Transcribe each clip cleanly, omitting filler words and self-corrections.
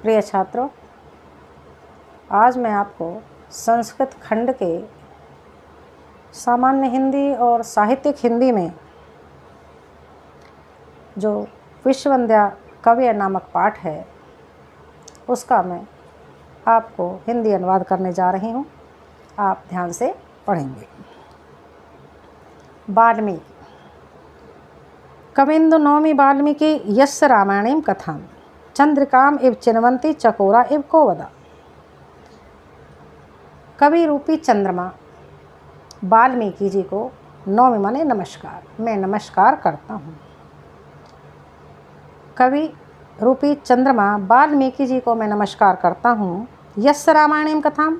प्रिय छात्रों, आज मैं आपको संस्कृत खंड के सामान्य हिंदी और साहित्यिक हिंदी में जो विश्ववंध्या काव्य नामक पाठ है उसका मैं आपको हिंदी अनुवाद करने जा रही हूँ। आप ध्यान से पढ़ेंगे। वाल्मीकि कविंदु नौमि वाल्मीकि यस्य रामायणीं कथां चंद्रिकाम इव चिन्वन्ति चकोरा इव को वदा। कवि रूपी चंद्रमा वाल्मीकि जी को नौमि माने नमस्कार, मैं नमस्कार करता हूँ। कवि रूपी चंद्रमा वाल्मीकि जी को मैं नमस्कार करता हूँ। यस्य रामायणीं कथां,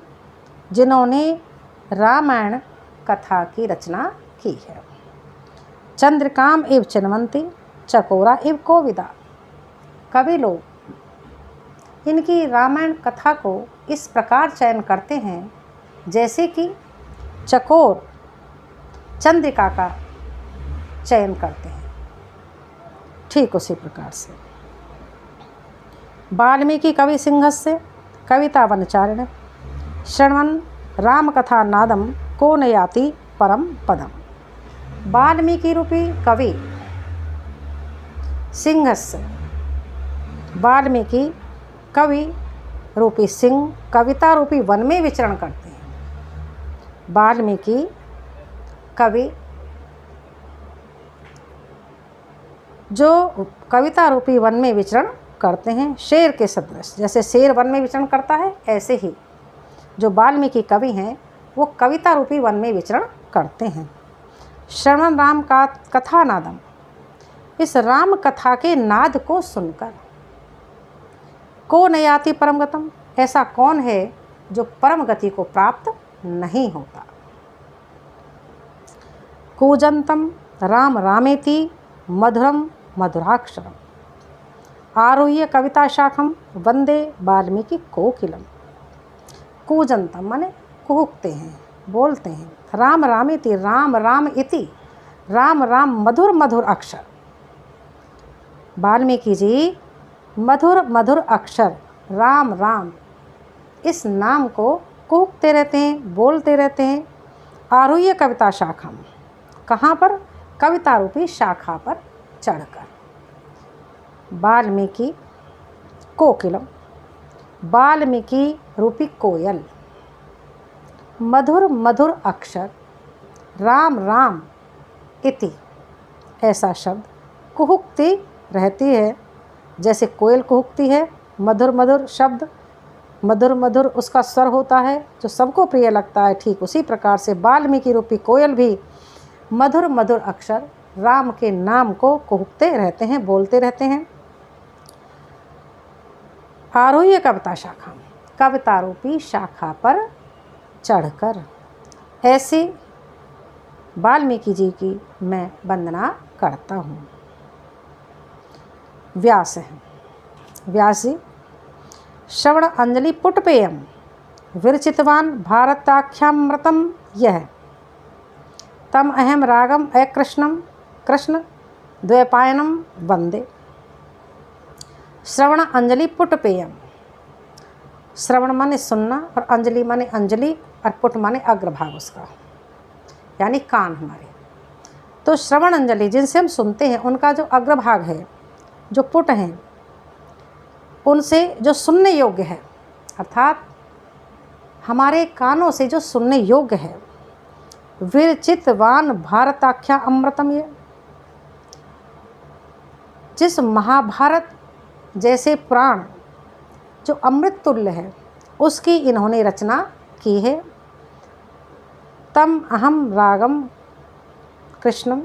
जिन्होंने रामायण कथा की रचना की है। चंद्रिकाम इव चिन्वन्ति चकोरा इव कोविदा, कवि लोग इनकी रामायण कथा को इस प्रकार चयन करते हैं जैसे कि चकोर चंद्रिका का चयन करते हैं, ठीक उसी प्रकार से। वाल्मीकि कवि सिंहस्य कविता वनचारिण शृण्वन् राम कथा नादम को न याति परम पदम। वाल्मीकि रूपी कवि सिंहस्य, वाल्मीकि कवि रूपी सिंह कविता रूपी वन में विचरण करते हैं। वाल्मीकि कवि जो कविता रूपी वन में विचरण करते हैं, शेर के सदृश, जैसे शेर वन में विचरण करता है ऐसे ही जो वाल्मीकि कवि हैं वो कविता रूपी वन में विचरण करते हैं। श्रवण राम का कथा नादम, इस राम कथा के नाद को सुनकर। को न याति परम गतम, ऐसा कौन है जो परम गति को प्राप्त नहीं होता। कूजंतम राम रामेति मधुरम मधुराक्षरम आरुह्य कविता शाखम वंदे वाल्मीकि कोकिलम। कूजंतम माने कुहुकते हैं, बोलते हैं। राम रामेति, राम राम इति, राम राम मधुर मधुर अक्षर। वाल्मीकि जी मधुर मधुर अक्षर राम राम इस नाम को कुहकते रहते हैं, बोलते रहते हैं। आरुह्य कविता शाखम, कहाँ पर? कविता रूपी शाखा पर चढ़कर। वाल्मीकि कोकिलम, वाल्मीकि रूपी कोयल मधुर मधुर अक्षर राम राम इति, ऐसा शब्द कुहुकती रहती है जैसे कोयल कुहुकती है। मधुर मधुर शब्द, मधुर मधुर उसका स्वर होता है जो सबको प्रिय लगता है, ठीक उसी प्रकार से वाल्मीकि रूपी कोयल भी मधुर मधुर अक्षर राम के नाम को कुहुकते रहते हैं, बोलते रहते हैं। आरोह्य कविता शाखा, कविता रूपी शाखा पर चढ़कर। ऐसे वाल्मीकि जी की मैं वंदना करता हूँ। व्यास है, व्यास जी श्रवण अंजलि पुटपेयम विरचितवान भारताख्यामृतम यह तम अहम रागम अकृष्णम कृष्ण द्वैपायनम वंदे। श्रवण अंजलि पुटपेयम, श्रवण माने सुनना और अंजलि माने अंजलि और पुट माने अग्रभाग उसका, यानी कान हमारे। तो श्रवण अंजलि जिनसे हम सुनते हैं उनका जो अग्रभाग है, जो पुट हैं, उनसे जो सुनने योग्य है, अर्थात हमारे कानों से जो सुनने योग्य है। विरचितवान भारताख्या अमृतम, ये जिस महाभारत जैसे पुराण जो अमृत तुल्य है उसकी इन्होंने रचना की है। तम अहम रागम कृष्णम,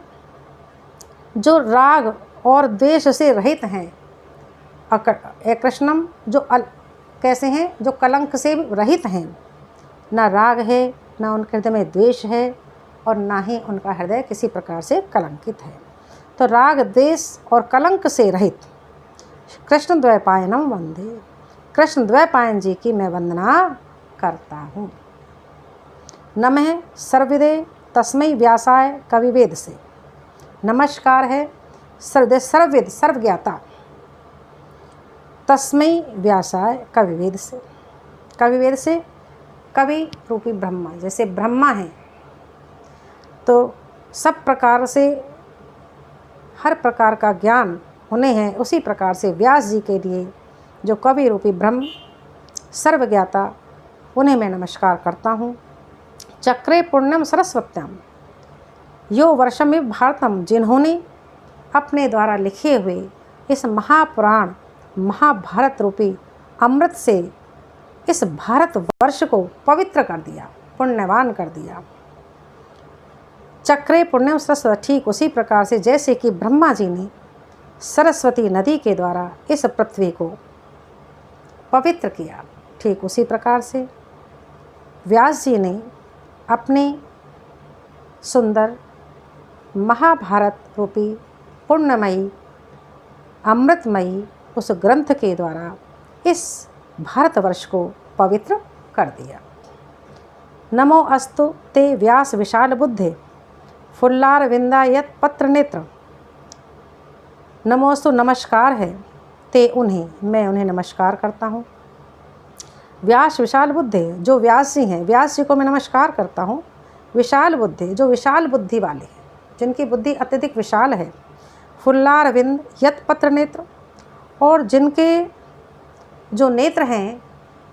जो राग और द्वेष से रहित हैं। कृष्णम जो कैसे हैं? जो कलंक से रहित हैं, ना राग है, ना उनके हृदय में द्वेष है और ना ही उनका हृदय किसी प्रकार से कलंकित है। तो राग द्वेष और कलंक से रहित कृष्ण द्वैपायनम वंदे, कृष्ण द्वैपायन जी की मैं वंदना करता हूँ। नमः सर्वविदे तस्मै व्यासाय कविवेद से, नमस्कार है सर्वविद सर्वज्ञाता तस्मै व्यासाय कविवेद से। कविवेद से कवि रूपी ब्रह्मा, जैसे ब्रह्मा हैं तो सब प्रकार से हर प्रकार का ज्ञान उन्हें है, उसी प्रकार से व्यास जी के लिए जो कवि रूपी ब्रह्म सर्वज्ञाता, उन्हें मैं नमस्कार करता हूँ। चक्रे पुण्यम सरस्वत्याम यो वर्षमिव भारतम, जिन्होंने अपने द्वारा लिखे हुए इस महापुराण महाभारत रूपी अमृत से इस भारत वर्ष को पवित्र कर दिया, पुण्यवान कर दिया। चक्रे पुण्यम सरस्वती, ठीक उसी प्रकार से जैसे कि ब्रह्मा जी ने सरस्वती नदी के द्वारा इस पृथ्वी को पवित्र किया, ठीक उसी प्रकार से व्यास जी ने अपने सुंदर महाभारत रूपी पुण्यमयी अमृतमयी उस ग्रंथ के द्वारा इस भारतवर्ष को पवित्र कर दिया। नमो अस्तु ते व्यास विशाल बुद्धे फुल्लार विंदायत पत्र नेत्र। नमोस्तु, नमस्कार है ते उन्हें, मैं उन्हें नमस्कार करता हूँ। व्यास विशाल बुद्धे, जो व्यास जी हैं, व्यास जी को मैं नमस्कार करता हूँ। विशाल बुद्धि, जो विशाल बुद्धि वाले हैं, जिनकी बुद्धि अत्यधिक विशाल है। फुल्लार विंद यत पत्र नेत्र, और जिनके जो नेत्र हैं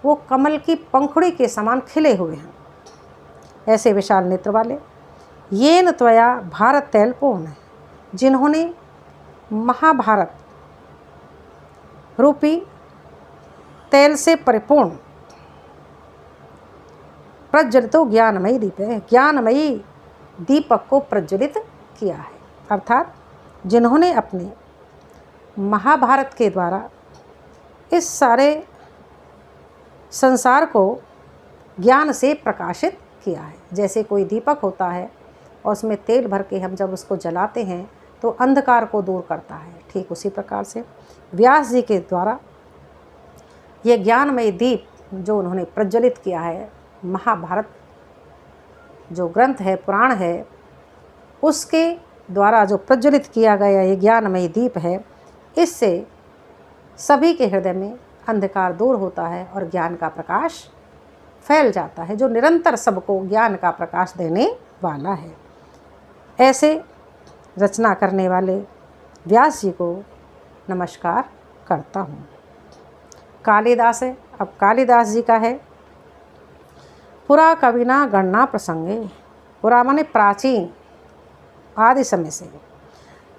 वो कमल की पंखुड़ी के समान खिले हुए हैं, ऐसे विशाल नेत्र वाले। येन त्वया भारत तैलपूर्ण, जिन्होंने महाभारत रूपी तेल से परिपूर्ण प्रज्वलितो ज्ञानमयी दीप है, ज्ञानमयी दीपक को प्रज्वलित किया है। अर्थात जिन्होंने अपने महाभारत के द्वारा इस सारे संसार को ज्ञान से प्रकाशित किया है। जैसे कोई दीपक होता है और उसमें तेल भर के हम जब उसको जलाते हैं तो अंधकार को दूर करता है, ठीक उसी प्रकार से व्यास जी के द्वारा ये ज्ञानमय दीप जो उन्होंने प्रज्वलित किया है, महाभारत जो ग्रंथ है, पुराण है, उसके द्वारा जो प्रज्वलित किया गया ये ज्ञानमय दीप है, इससे सभी के हृदय में अंधकार दूर होता है और ज्ञान का प्रकाश फैल जाता है, जो निरंतर सबको ज्ञान का प्रकाश देने वाला है। ऐसे रचना करने वाले व्यास जी को नमस्कार करता हूँ। कालिदास है, अब कालिदास जी का है। पुरा कविना गणना प्रसंगे, पुरा माने प्राचीन आदि समय से,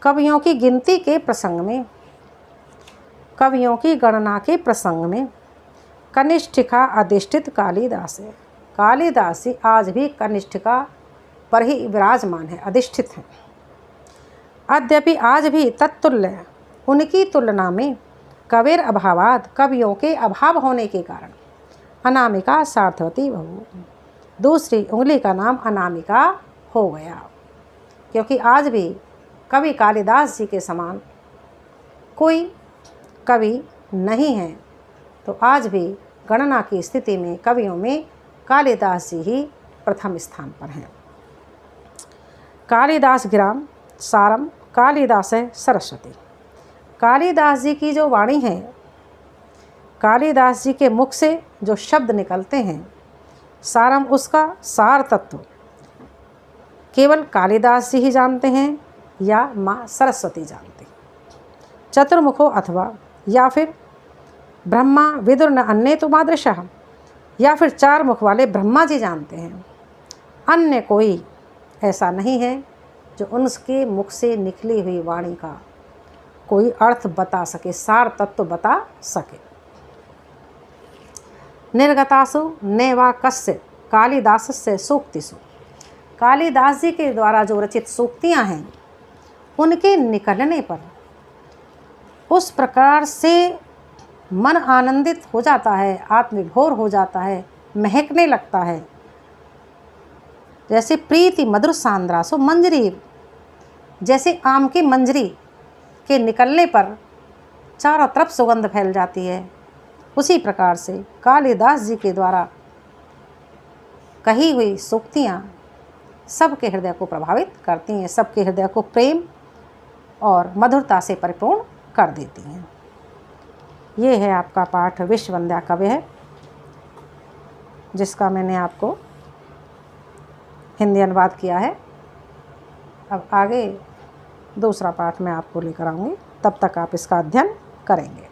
कवियों की गिनती के प्रसंग में, कवियों की गणना के प्रसंग में कनिष्ठिका अधिष्ठित कालिदास है। कालिदास जी आज भी कनिष्ठिका पर ही विराजमान है, अधिष्ठित हैं। अद्यपि आज भी तत्तुल्य, उनकी तुलना में कविर अभावाद, कवियों के अभाव होने के कारण अनामिका सार्थवती बहु, दूसरी उंगली का नाम अनामिका हो गया। क्योंकि आज भी कवि कालिदास जी के समान कोई कवि नहीं है, तो आज भी गणना की स्थिति में कवियों में कालिदास जी ही प्रथम स्थान पर हैं। कालिदास गिराम सारम, कालिदास है सरस्वती। कालिदास जी की जो वाणी है, कालिदास जी के मुख से जो शब्द निकलते हैं, सारम उसका सार तत्व केवल कालिदास जी ही जानते हैं या माँ सरस्वती जानते हैं। चतुर्मुखो अथवा, या फिर ब्रह्मा विदुर न अन्य तो मादृशः, या फिर चार मुख वाले ब्रह्मा जी जानते हैं। अन्य कोई ऐसा नहीं है जो उनके मुख से निकली हुई वाणी का कोई अर्थ बता सके, सार तत्व बता सके। निर्गतासु नैवा कस्य कालिदासस्य सूक्तिषु, कालिदास जी के द्वारा जो रचित सूक्तियाँ हैं, उनके निकलने पर उस प्रकार से मन आनंदित हो जाता है, आत्मविभोर हो जाता है, महकने लगता है। जैसे प्रीति मधुर सांद्रासो मंजरी, जैसे आम की मंजरी के निकलने पर चारों तरफ सुगंध फैल जाती है, उसी प्रकार से कालिदास जी के द्वारा कही हुई सूक्तियाँ सबके हृदय को प्रभावित करती हैं, सबके हृदय को प्रेम और मधुरता से परिपूर्ण कर देती हैं। ये है आपका पाठ विश्ववंद्या काव्य है, जिसका मैंने आपको हिंदी अनुवाद किया है। अब आगे दूसरा पाठ मैं आपको लेकर आऊँगी, तब तक आप इसका अध्ययन करेंगे।